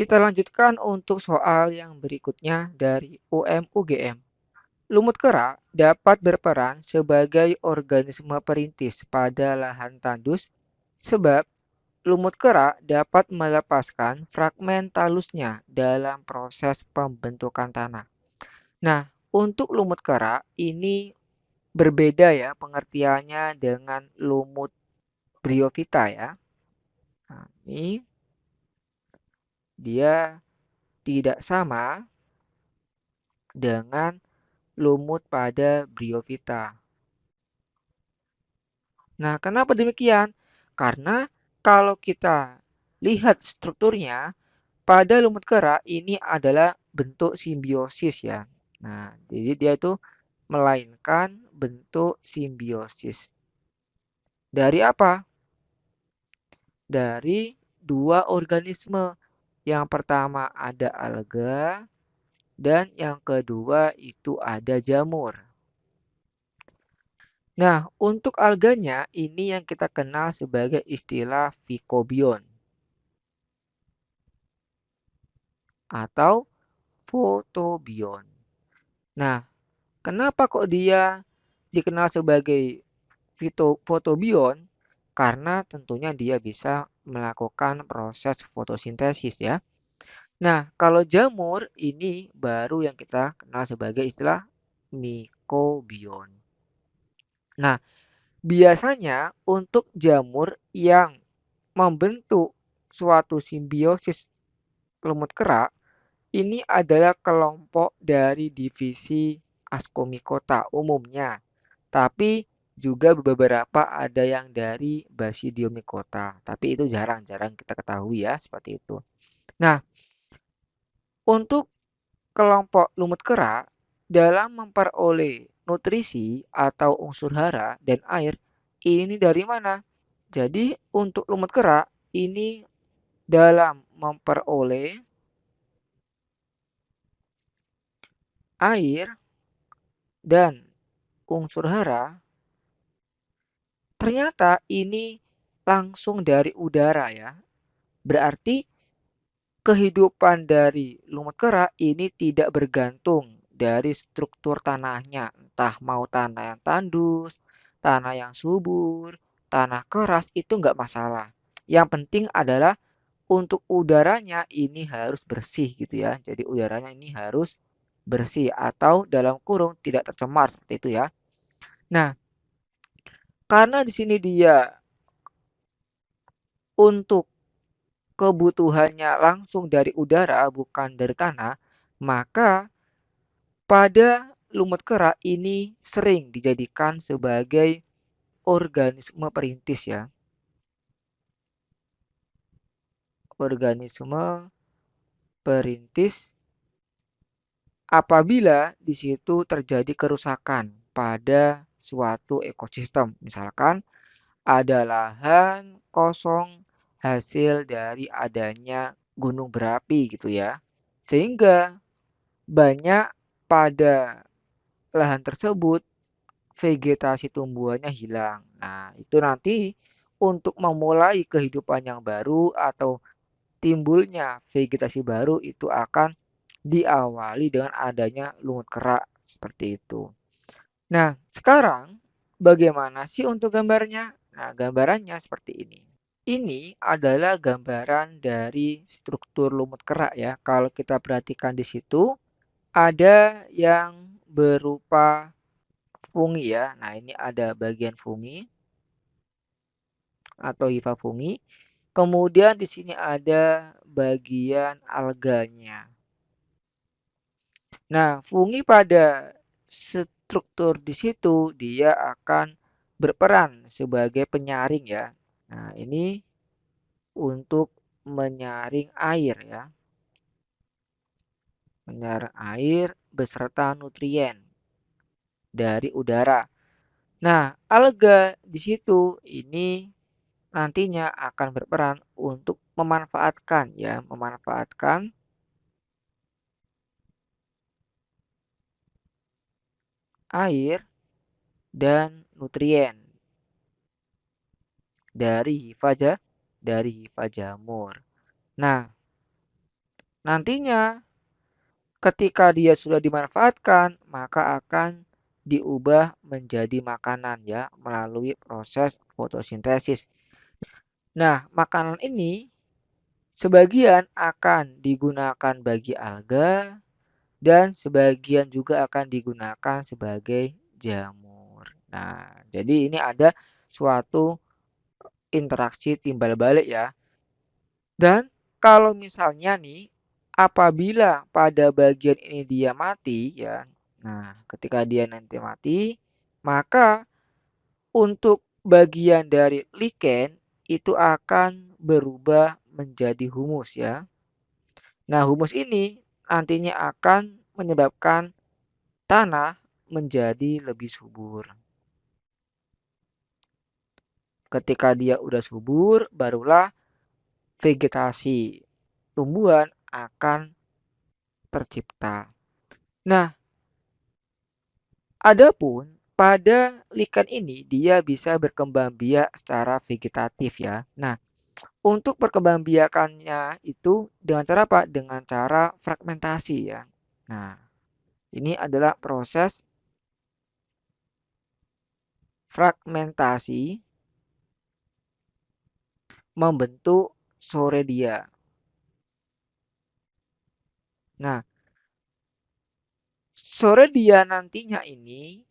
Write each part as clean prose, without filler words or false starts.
Kita lanjutkan untuk soal yang berikutnya dari UM-UGM. Lumut kera dapat berperan sebagai organisme perintis pada lahan tandus sebab lumut kera dapat melepaskan fragmen talusnya dalam proses pembentukan tanah. Nah, untuk lumut kera ini berbeda ya pengertiannya dengan lumut bryophyta ya. Nah, ini dia tidak sama dengan lumut pada bryophyta. Nah, kenapa demikian? Karena kalau kita lihat strukturnya, pada lumut kera ini adalah bentuk simbiosis ya. Nah, jadi dia itu melainkan bentuk simbiosis. Dari apa? Dari dua organisme. Yang pertama ada alga dan yang kedua itu ada jamur. Nah, untuk alganya ini yang kita kenal sebagai istilah phycobion atau fotobion. Nah, kenapa kok dia dikenal sebagai fotobion? Karena tentunya dia bisa melakukan proses fotosintesis ya. Nah, kalau jamur ini baru yang kita kenal sebagai istilah mikobion. Nah, biasanya untuk jamur yang membentuk suatu simbiosis lumut kera, ini adalah kelompok dari divisi Ascomycota umumnya, tapi juga beberapa ada yang dari Basidiomycota, tapi itu jarang-jarang kita ketahui ya, seperti itu. Nah, untuk kelompok lumut kera dalam memperoleh nutrisi atau unsur hara dan air ini dari mana? Jadi untuk lumut kera ini dalam memperoleh air dan unsur hara ternyata ini langsung dari udara ya. Berarti kehidupan dari lumut kera ini tidak bergantung dari struktur tanahnya, entah mau tanah yang tandus, tanah yang subur, tanah keras itu nggak masalah. Yang penting adalah untuk udaranya ini harus bersih gitu ya. Jadi udaranya ini harus bersih atau dalam kurung tidak tercemar seperti itu ya. Nah, karena di sini dia untuk kebutuhannya langsung dari udara bukan dari tanah, maka pada lumut kera ini sering dijadikan sebagai organisme perintis ya. Organisme perintis apabila di situ terjadi kerusakan pada suatu ekosistem. Misalkan ada lahan kosong hasil dari adanya gunung berapi gitu ya. Sehingga banyak pada lahan tersebut vegetasi tumbuhannya hilang. Nah, itu nanti untuk memulai kehidupan yang baru atau timbulnya vegetasi baru itu akan diawali dengan adanya lumut kera seperti itu. Nah, sekarang bagaimana sih untuk gambarnya? Nah, gambarannya seperti ini. Ini adalah gambaran dari struktur lumut kera ya. Kalau kita perhatikan di situ ada yang berupa fungi ya. Nah, ini ada bagian fungi atau hifa fungi. Kemudian di sini ada bagian alganya. Nah, fungi pada struktur di situ dia akan berperan sebagai penyaring ya. Nah, ini untuk menyaring air ya. Menyaring air beserta nutrien dari udara. Nah, alga di situ ini nantinya akan berperan untuk memanfaatkan ya, memanfaatkan air dan nutrien dari hifa jamur. Nah, Nantinya ketika dia sudah dimanfaatkan, maka akan diubah menjadi makanan ya melalui proses fotosintesis. Nah, makanan ini sebagian akan digunakan bagi alga dan sebagian juga akan digunakan sebagai jamur. Nah, jadi ini ada suatu interaksi timbal balik ya. Dan kalau misalnya nih, apabila pada bagian ini dia mati ya, nah ketika dia nanti mati, maka untuk bagian dari lichen itu akan berubah menjadi humus ya. Nah, humus ini nantinya akan menyebabkan tanah menjadi lebih subur. Ketika dia udah subur, barulah vegetasi tumbuhan akan tercipta. Nah, adapun pada lichen ini dia bisa berkembang biak secara vegetatif ya. Nah, untuk perkembangbiakannya itu dengan cara apa? Dengan cara fragmentasi ya. Nah, ini adalah proses fragmentasi membentuk soredia. Nah, soredia nantinya ini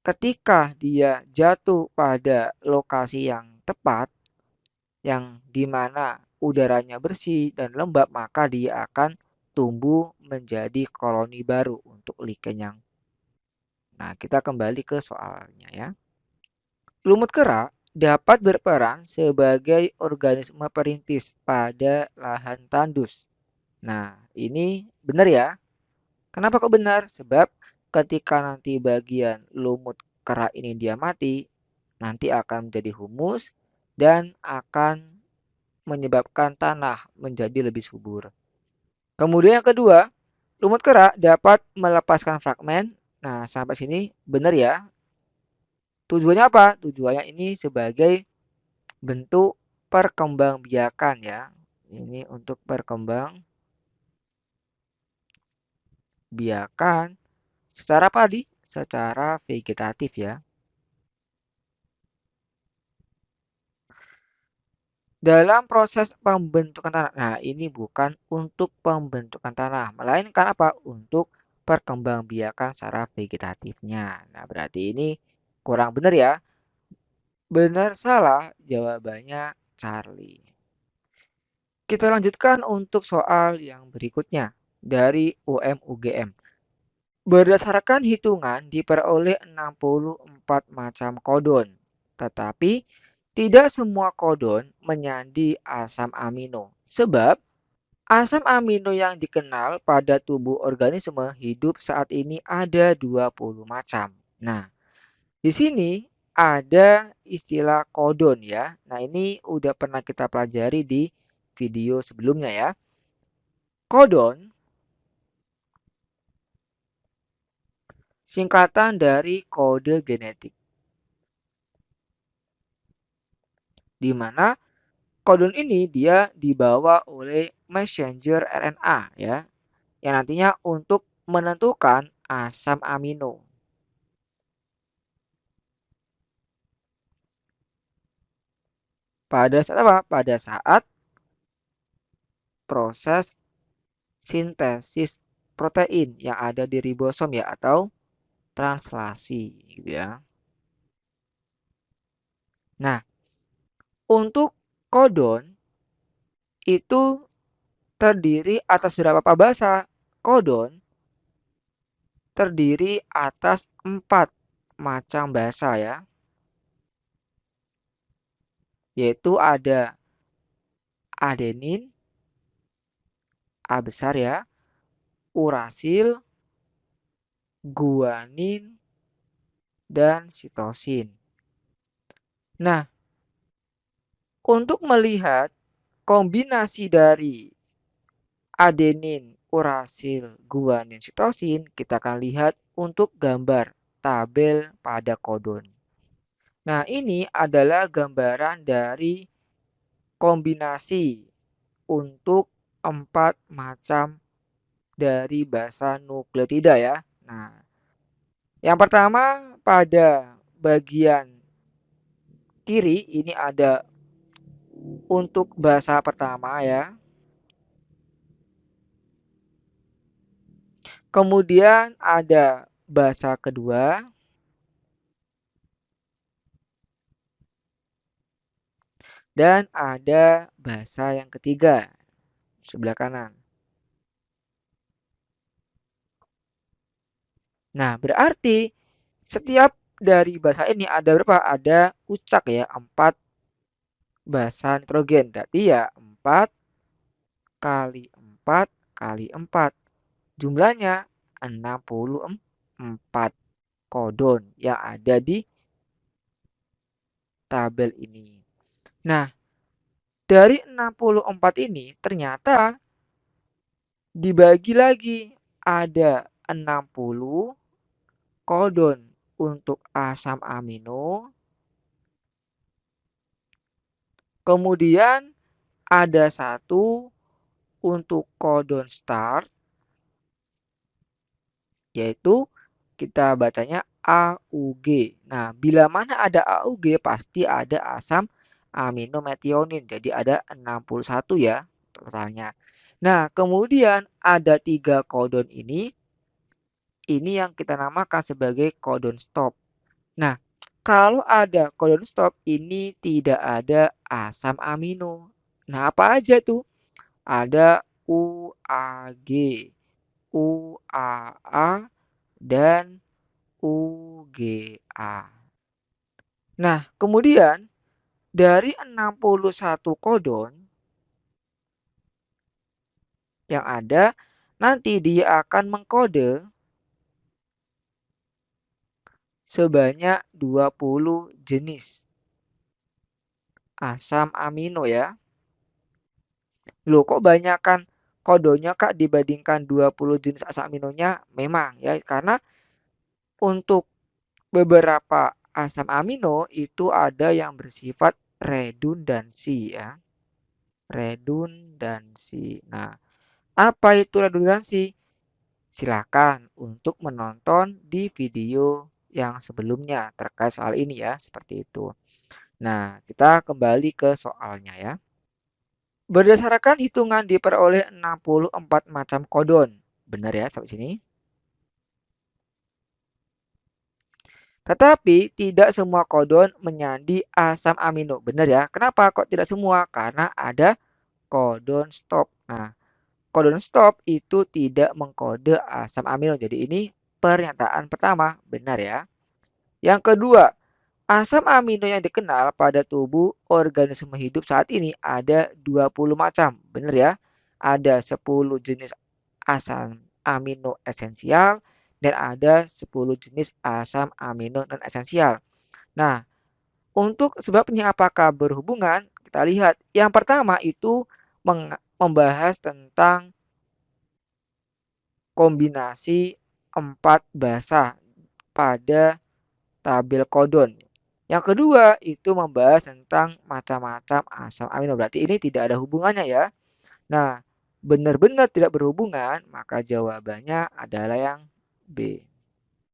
ketika dia jatuh pada lokasi yang tepat, yang dimana udaranya bersih dan lembab, maka dia akan tumbuh menjadi koloni baru untuk lichen yang. Nah, kita kembali ke soalnya ya. Lumut kera dapat berperan sebagai organisme perintis pada lahan tandus. Nah, ini benar ya. Kenapa kok benar? Sebab ketika nanti bagian lumut kera ini dia mati, nanti akan menjadi humus dan akan menyebabkan tanah menjadi lebih subur. Kemudian yang kedua, lumut kera dapat melepaskan fragmen. Nah, sampai sini benar ya. Tujuannya apa? Tujuannya ini sebagai bentuk perkembangbiakan ya. Ini untuk perkembangbiakan secara padi, secara vegetatif ya. Dalam proses pembentukan tanah. Nah, ini bukan untuk pembentukan tanah, melainkan apa? Untuk perkembangbiakan secara vegetatifnya. Nah, berarti ini kurang benar ya. Benar salah, jawabannya Charlie. Kita lanjutkan untuk soal yang berikutnya dari UM-UGM. Berdasarkan hitungan diperoleh 64 macam kodon, tetapi tidak semua kodon menyandi asam amino. Sebab asam amino yang dikenal pada tubuh organisme hidup saat ini ada 20 macam. Nah, di sini ada istilah kodon ya. Nah, ini udah pernah kita pelajari di video sebelumnya ya. Kodon singkatan dari kode genetik, di mana kodon ini dia dibawa oleh messenger RNA ya, yang nantinya untuk menentukan asam amino. Pada saat apa? Pada saat proses sintesis protein yang ada di ribosom ya atau translasi gitu ya. Nah, untuk kodon itu terdiri atas berapa bahasa? Kodon terdiri atas 4 macam bahasa ya, yaitu ada adenin, A besar ya, urasil, guanin, dan sitosin. Nah, untuk melihat kombinasi dari adenin, urasil, guanin, sitosin, kita akan lihat untuk gambar tabel pada kodon. Nah, ini adalah gambaran dari kombinasi untuk 4 macam dari basa nukleotida ya. Nah, yang pertama pada bagian kiri ini ada untuk basa pertama ya. Kemudian ada basa kedua dan ada basa yang ketiga sebelah kanan. Nah, berarti setiap dari basa ini ada berapa? Ada ucak ya, 4 basa nitrogen. Berarti ya 4 kali 4 kali 4. Jumlahnya 64 kodon yang ada di tabel ini. Nah, dari 64 ini ternyata dibagi lagi ada 60 kodon untuk asam amino. Kemudian ada satu untuk kodon start, yaitu kita bacanya AUG. Nah, bila mana ada AUG pasti ada asam amino metionin. Jadi ada 61 ya totalnya. Nah, kemudian ada 3 kodon ini yang kita namakan sebagai kodon stop. Nah, kalau ada kodon stop ini tidak ada asam amino. Nah, apa aja tuh? Ada UAG, UAA, dan UGA. Nah, kemudian dari 61 kodon yang ada, nanti dia akan mengkode sebanyak 20 jenis asam amino ya. Loh, kok banyakkan kodenya Kak dibandingkan 20 jenis asam aminonya? Memang ya, karena untuk beberapa asam amino itu ada yang bersifat redundansi ya. Redundansi. Nah, apa itu redundansi? Silakan untuk menonton di video yang sebelumnya terkait soal ini ya, seperti itu. Nah, kita kembali ke soalnya ya. Berdasarkan hitungan diperoleh 64 macam kodon. Benar ya sampai sini? Tetapi tidak semua kodon menyandi asam amino. Benar ya? Kenapa kok tidak semua? Karena ada kodon stop. Nah, kodon stop itu tidak mengkode asam amino. Jadi ini pernyataan pertama. Benar ya? Yang kedua, asam amino yang dikenal pada tubuh organisme hidup saat ini ada 20 macam. Benar ya? Ada 10 jenis asam amino esensial dan ada 10 jenis asam amino non esensial. Nah, untuk sebabnya apakah berhubungan? Kita lihat. Yang pertama itu membahas tentang kombinasi 4 basa pada tabel kodon. Yang kedua itu membahas tentang macam-macam asam amino. Berarti ini tidak ada hubungannya ya. Nah, benar-benar tidak berhubungan, maka jawabannya adalah yang B.